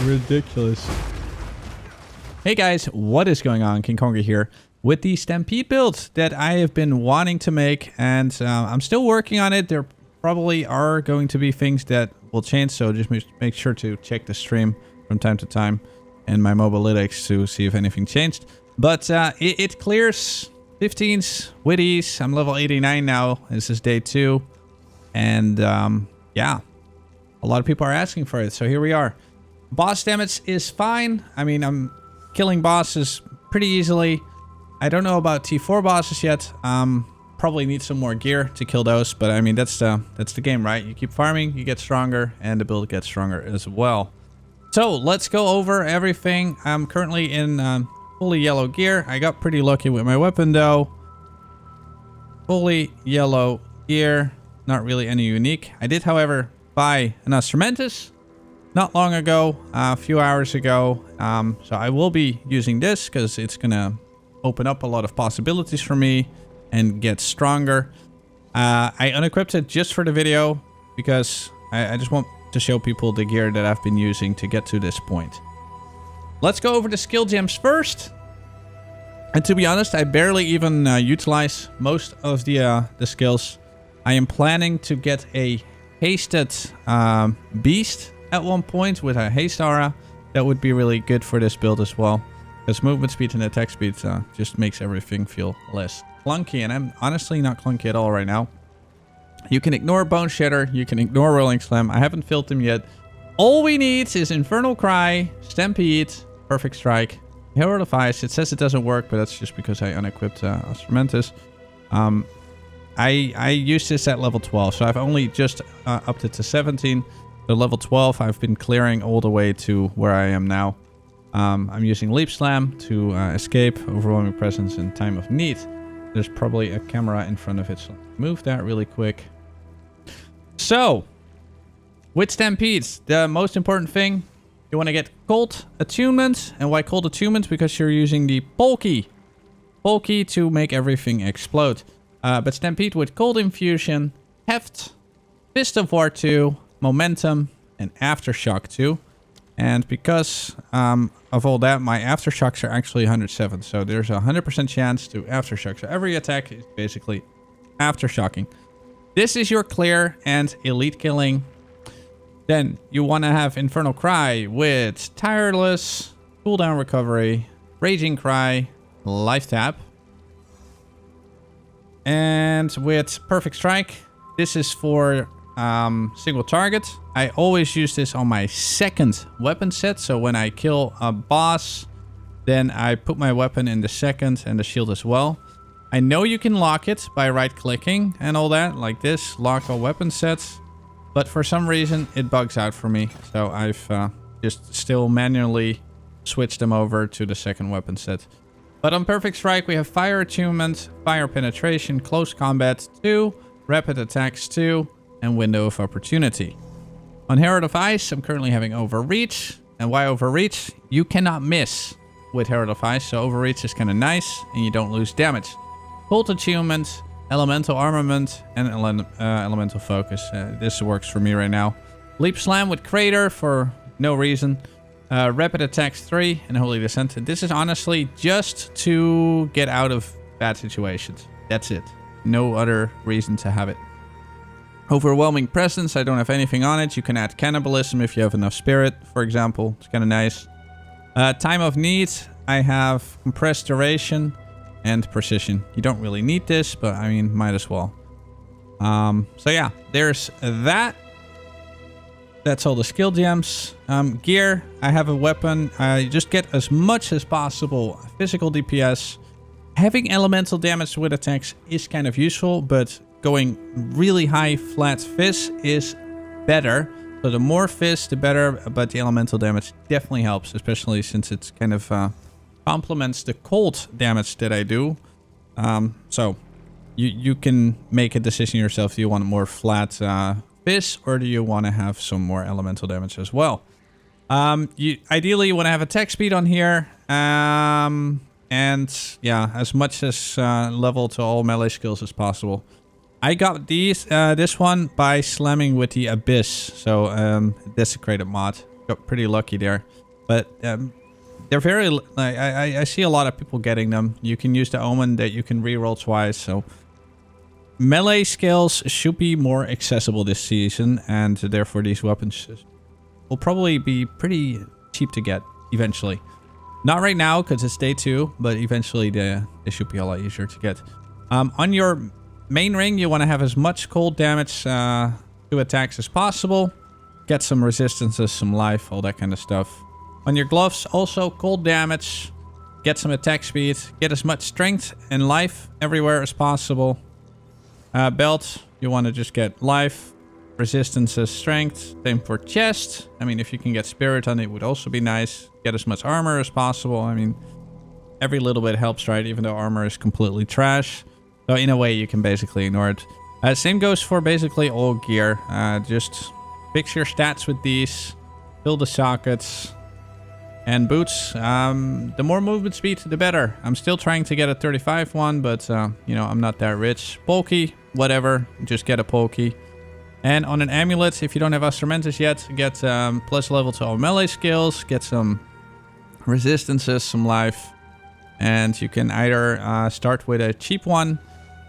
Ridiculous. Hey guys, what is going on? KingKongor here with the Stampede build that I have been wanting to make, and I'm still working on it. There probably are going to be things that will change, so just make sure to check the stream from time to time and my mobilytics to see if anything changed. But it clears 15s with ease. I'm level 89 now. This is day 2, and yeah, a lot of people are asking for it, so here we are. Boss damage is fine. I mean, I'm killing bosses pretty easily. I don't know about T4 bosses yet. Probably need some more gear to kill those, but I mean, that's the game, right? You keep farming, you get stronger, and the build gets stronger as well. So let's go over everything. I'm currently in fully yellow gear. I got pretty lucky with my weapon though. Fully yellow gear, not really any unique. I did, however, buy an Instrumentus not long ago, a few hours ago. So I will be using this because it's gonna open up a lot of possibilities for me and get stronger. I unequipped it just for the video because I just want to show people the gear that I've been using to get to this point. Let's go over the skill gems first. And to be honest, I barely even utilize most of the skills. I am planning to get a hasted beast at one point with a haste aura. That would be really good for this build as well, because movement speed and attack speed just makes everything feel less clunky, and I'm honestly not clunky at all right now. You can ignore Bone Shatter, you can ignore Rolling Slam. I haven't filled them yet. All we need is Infernal Cry, Stampede, Perfect Strike, Herald of Ice. It says it doesn't work, but that's just because I unequipped Instrumentus. I used this at level 12, so I've only just upped it to 17. So level 12, I've been clearing all the way to where I am now. I'm using Leap Slam to escape Overwhelming Presence in time of need. There's probably a camera in front of it, so move that really quick. So, with Stampedes, the most important thing, you want to get Cold Attunement. And why Cold Attunement? Because you're using the Bulky to make everything explode. But Stampede with Cold Infusion, Heft, Fist of War 2, Momentum, and Aftershock 2. And because of all that, my Aftershocks are actually 107. So there's a 100% chance to Aftershock. So every attack is basically Aftershocking. This is your clear and elite killing. Then you want to have Infernal Cry with Tireless, Cooldown Recovery, Raging Cry, Life Tap. And with Perfect Strike, this is for single target. I always use this on my second weapon set. So when I kill a boss, then I put my weapon in the second and the shield as well. I know you can lock it by right clicking and all that, like this, lock all weapon sets. But for some reason it bugs out for me. So I've just still manually switched them over to the second weapon set. But on Perfect Strike we have Fire Attunement, Fire Penetration, Close Combat 2, Rapid Attacks 2, and Window of Opportunity. On Herald of Ice, I'm currently having Overreach. And why Overreach? You cannot miss with Herald of Ice, so Overreach is kind of nice, and you don't lose damage. Cold Attunement, Elemental Armament, and Elemental Focus. This works for me right now. Leap Slam with Crater for no reason. Rapid Attacks 3, and Holy Descent. This is honestly just to get out of bad situations. That's it. No other reason to have it. Overwhelming Presence, I don't have anything on it. You can add Cannibalism if you have enough Spirit, for example. It's kind of nice. Time of Need, I have Compressed Duration and Precision. You don't really need this, but I mean, might as well. So yeah, there's that. That's all the skill gems. Gear, I have a weapon. I just get as much as possible physical DPS. Having elemental damage with attacks is kind of useful, but going really high flat fizz is better. So the more fizz, the better, but the elemental damage definitely helps, especially since it's kind of complements the cold damage that I do. So you can make a decision yourself. Do you want more flat fizz, or do you want to have some more elemental damage as well? Ideally you want to have attack speed on here. And yeah, as much as level to all melee skills as possible. I got this one by slamming with the Abyss, so desecrated mod. got pretty lucky there. But they're very... I see a lot of people getting them. You can use the Omen that you can reroll twice. So melee skills should be more accessible this season. And therefore these weapons will probably be pretty cheap to get eventually. Not right now because it's day 2. But eventually they should be a lot easier to get. On your main ring you want to have as much cold damage to attacks as possible. Get some resistances, some life, all that kind of stuff. On your gloves, also cold damage. Get some attack speed. Get as much strength and life everywhere as possible. Belt, you want to just get life, resistances, strength. Same for chest. I mean, if you can get spirit on it, would also be nice. Get as much armor as possible. I mean, every little bit helps, right? Even though armor is completely trash. So in a way, you can basically ignore it. Same goes for basically all gear. Just fix your stats with these. Fill the sockets. And boots. The more movement speed, the better. I'm still trying to get a 35 one, but, you know, I'm not that rich. Pokey, whatever. Just get a pokey. And on an amulet, if you don't have Astramentus yet, get plus level to all melee skills. Get some resistances, some life. And you can either start with a cheap one.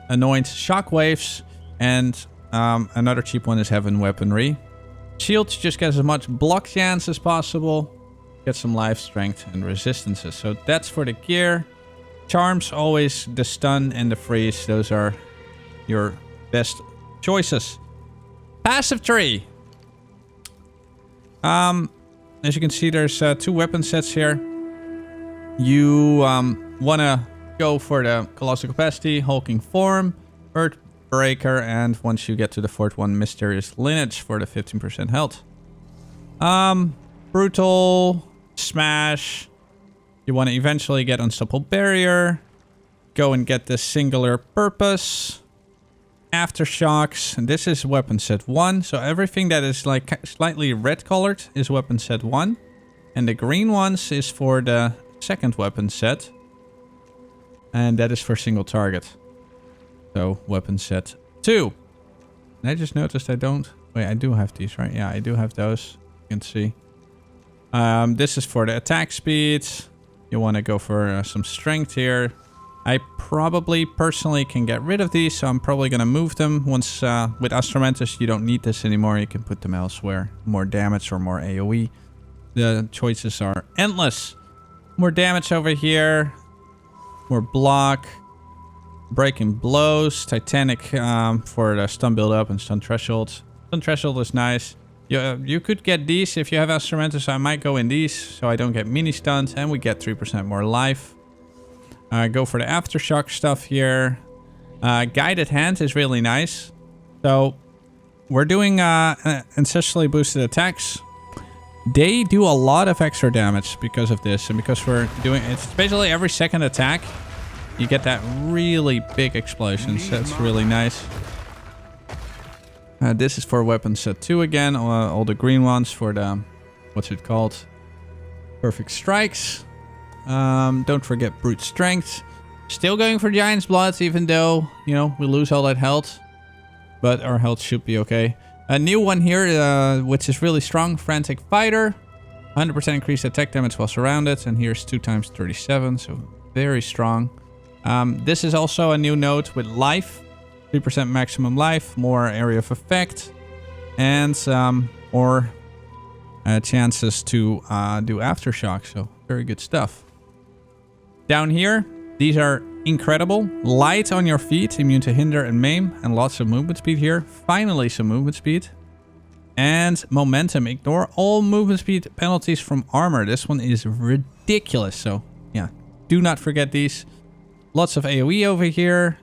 Anoint shockwaves. And another cheap one is Heaven Weaponry. Shields, just get as much block chance as possible. Get some life, strength, and resistances. So that's for the gear. Charms, always the stun and the freeze. Those are your best choices. Passive tree. As you can see, there's 2 weapon sets here. You want to go for the Colossal Capacity, Hulking Form, Earthbreaker, and once you get to the 4th one, Mysterious Lineage for the 15% health. Brutal, Smash. You want to eventually get Unstoppable Barrier. Go and get the Singular Purpose. Aftershocks. And this is weapon set 1. So everything that is like slightly red colored is weapon set 1. And the green ones is for the 2nd weapon set. And that is for single target. So weapon set 2. And I just noticed I don't... Wait, I do have these, right? Yeah, I do have those. You can see. This is for the attack speed. You want to go for some strength here. I probably personally can get rid of these, so I'm probably going to move them. Once with Astramentus, you don't need this anymore. You can put them elsewhere. More damage or more AoE. The choices are endless. More damage over here. More block. Breaking blows. Titanic for the stun build up and stun threshold. Stun threshold is nice. You could get these if you have Astramentus, so I might go in these so I don't get mini stuns and we get 3% more life. Go for the Aftershock stuff here. Guided Hand is really nice. So we're doing ancestrally boosted attacks. They do a lot of extra damage because of this, and because we're doing it's basically every 2nd attack you get that really big explosion. So that's really nice. This is for weapon set 2 again. All the green ones for the... What's it called? Perfect Strikes. Don't forget Brute Strength. Still going for Giant's Blood, even though, you know, we lose all that health. But our health should be okay. A new one here, which is really strong. Frantic Fighter. 100% increased attack damage while surrounded. And here's 2 times 37, so very strong. This is also a new node with life. 3% maximum life, more area of effect, and more chances to do aftershock. So very good stuff. Down here, these are incredible. Light on your feet, immune to hinder and maim, and lots of movement speed here. Finally some movement speed. And momentum. Ignore all movement speed penalties from armor. This one is ridiculous. So yeah, do not forget these. Lots of AoE over here.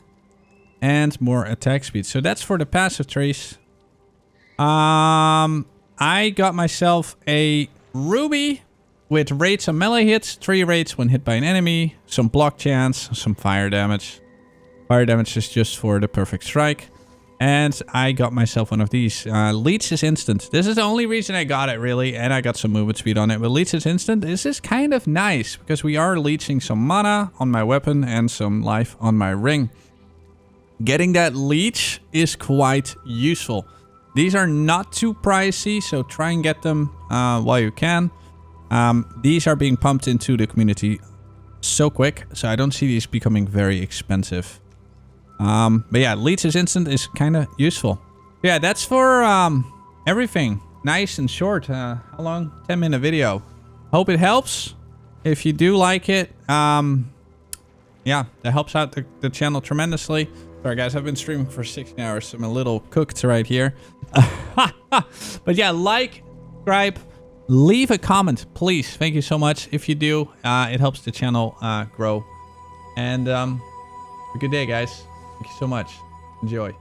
And more attack speed. So that's for the passive trees. I got myself a ruby with rates on melee hits. 3 rates when hit by an enemy. Some block chance. Some fire damage. Fire damage is just for the perfect strike. And I got myself one of these. Leech is instant. This is the only reason I got it, really. And I got some movement speed on it. But Leech is instant. This is kind of nice. Because we are leeching some mana on my weapon. And some life on my ring. Getting that leech is quite useful. These are not too pricey, so try and get them while you can. These are being pumped into the community so quick, so I don't see these becoming very expensive. But yeah, Leech's Instant is kind of useful. Yeah, that's for everything. Nice and short. How long? 10-minute video. Hope it helps. If you do like it, yeah, that helps out the channel tremendously. Sorry guys, I've been streaming for 16 hours, so I'm a little cooked right here. But yeah, like, subscribe, leave a comment, please. Thank you so much. If you do, it helps the channel grow. And have a good day, guys. Thank you so much. Enjoy.